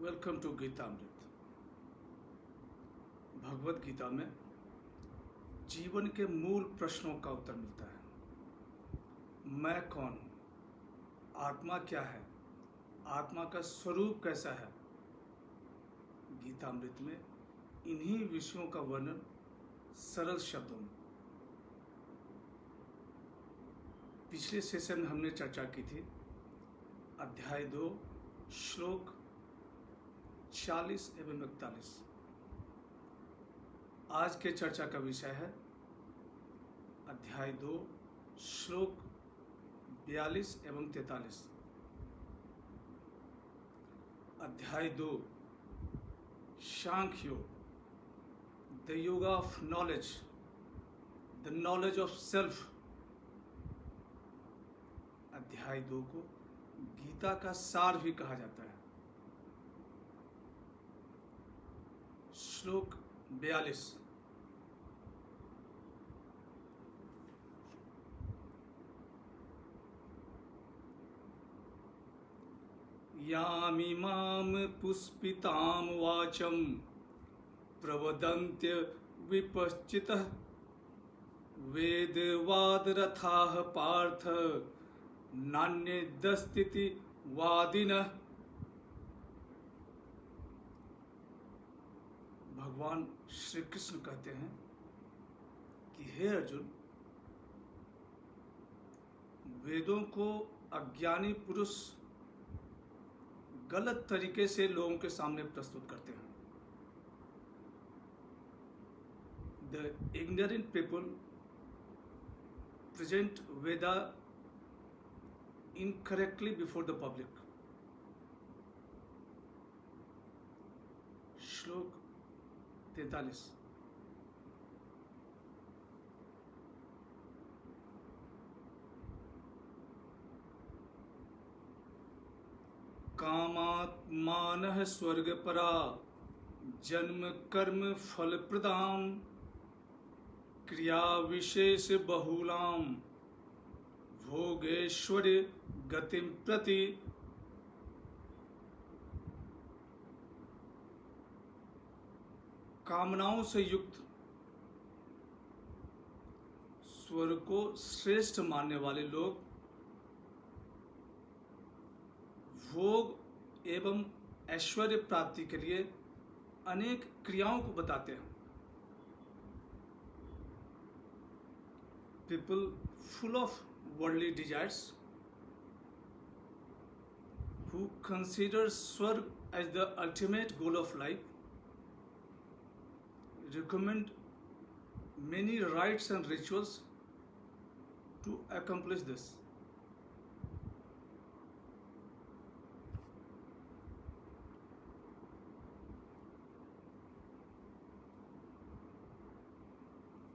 Welcome to गीतामृत। भगवत गीता में जीवन के मूल प्रश्नों का उत्तर मिलता है। मैं कौन हूँ? आत्मा क्या है? आत्मा का स्वरूप कैसा है? गीतामृत में इन्हीं विषयों का वर्णन सरल शब्दों में। पिछले सेशन में हमने चर्चा की थी अध्याय 2 श्लोक 40 एवं 41। आज के चर्चा का विषय है अध्याय 2 श्लोक 42 एवं 43। अध्याय 2 सांख्य योग, द योग of knowledge, the knowledge of self. अध्याय 2 को गीता का सार भी कहा जाता है। श्लोक 42। यामिमाम पुष्पिताम वाचम प्रवदन्त्य विपश्चितः वेदवादरथाः पार्थ नान्यदस्तीति वादिनः। भगवान श्री कृष्ण कहते हैं कि हे अर्जुन, वेदों को अज्ञानी पुरुष गलत तरीके से लोगों के सामने प्रस्तुत करते हैं। The ignorant people present Veda incorrectly before the public. श्लोक 43। कामात्मानः स्वर्गपरा जन्म कर्म फल प्रदाम क्रिया विशेष बहुलाम भोगेश्वर्य गतिम प्रति। कामनाओं से युक्त स्वर्ग को श्रेष्ठ मानने वाले लोग भोग एवं ऐश्वर्य प्राप्ति के लिए अनेक क्रियाओं को बताते हैं। People full of worldly desires who consider Swarg as the ultimate goal of life recommend many rites and rituals to accomplish this.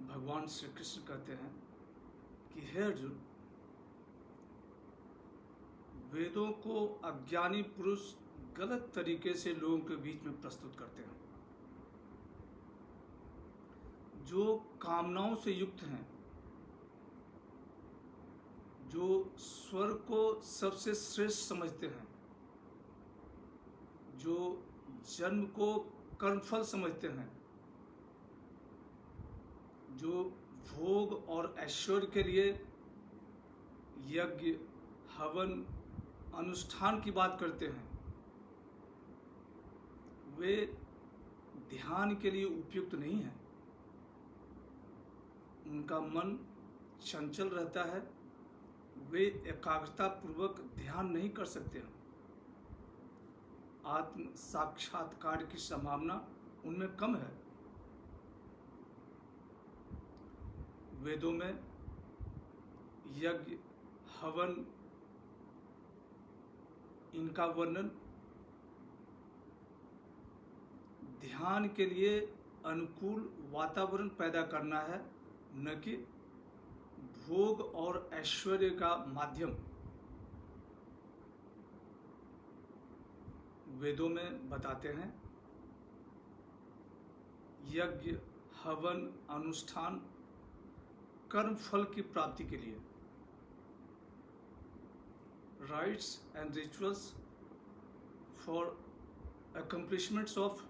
भगवान श्री कृष्ण कहते हैं कि हे अर्जुन, वेदों को अज्ञानी पुरुष गलत तरीके से लोगों के बीच में प्रस्तुत करते हैं। जो कामनाओं से युक्त हैं, जो स्वर्ग को सबसे श्रेष्ठ समझते हैं, जो जन्म को कर्मफल समझते हैं, जो भोग और ऐश्वर्य के लिए यज्ञ हवन अनुष्ठान की बात करते हैं, वे ध्यान के लिए उपयुक्त नहीं हैं। उनका मन चंचल रहता है, वे एकाग्रता पूर्वक ध्यान नहीं कर सकते हैं। आत्म साक्षात्कार की संभावना उनमें कम है। वेदों में यज्ञ हवन इनका वर्णन ध्यान के लिए अनुकूल वातावरण पैदा करना है, न कि भोग और ऐश्वर्य का माध्यम। वेदों में बताते हैं यज्ञ हवन अनुष्ठान कर्म फल की प्राप्ति के लिए। rites and rituals for accomplishments of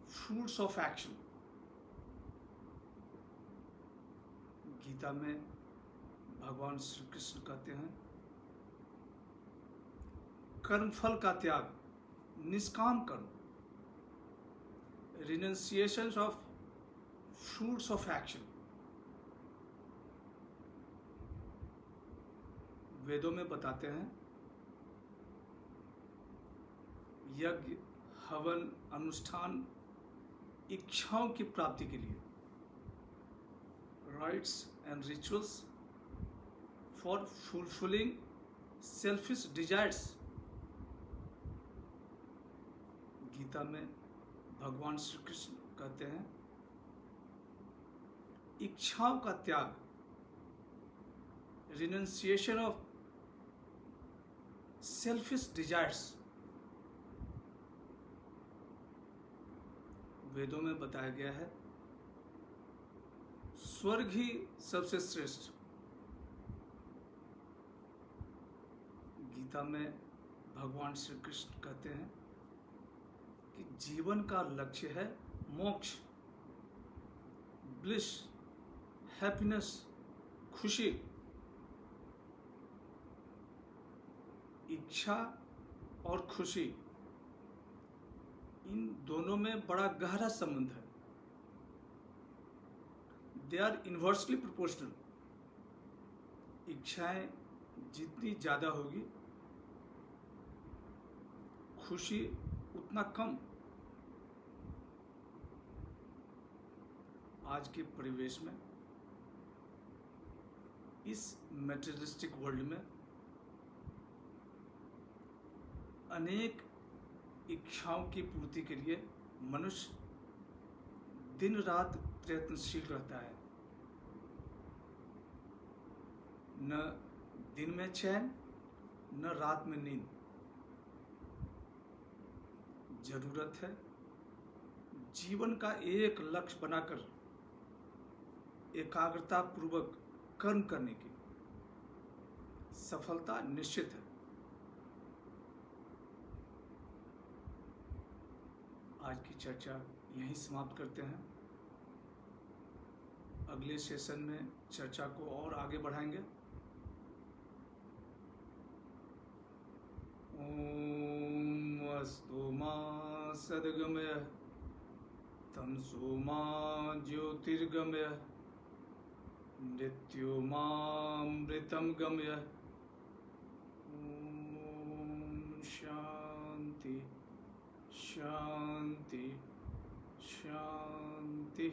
fruits of action। Gita में भगवान श्री कृष्ण कहते हैं कर्मफल का त्याग, निष्काम कर्म, renunciation of fruits of action. वेदों में बताते हैं यज्ञ, हवन, अनुष्ठान इच्छाओं की प्राप्ति के लिए, rites and rituals for fulfilling selfish desires। Gita में भगवान श्री कृष्ण कहते हैं इच्छाओं का त्याग, रिनंसिएशन ऑफ सेल्फिश डिजायर्स। वेदों में बताया गया है स्वर्ग ही सबसे श्रेष्ठ। गीता में भगवान श्री कृष्ण कहते हैं कि जीवन का लक्ष्य है मोक्ष, ब्लिस, हैप्पीनेस, खुशी। इच्छा और खुशी, इन दोनों में बड़ा गहरा संबंध है। They are inversely proportional. इच्छाएं जितनी ज़्यादा होगी, खुशी उतना कम। आज के परिवेश में, इस मटेरियलिस्टिक वर्ल्ड में अनेक इच्छाओं की पूर्ति के लिए मनुष्य दिन रात प्रयत्नशील रहता है। न दिन में चैन, न रात में नींद। जरूरत है जीवन का एक लक्ष्य बनाकर एकाग्रता पूर्वक कर्म करने की। सफलता निश्चित है। आज की चर्चा यहीं समाप्त करते हैं। अगले सेशन में चर्चा को और आगे बढ़ाएंगे। ओम अस्तु मा सद्गमय तमसो मा ज्योतिर्गमय मृत्यो मामृतं गमय। ओम शांति शांति शांति।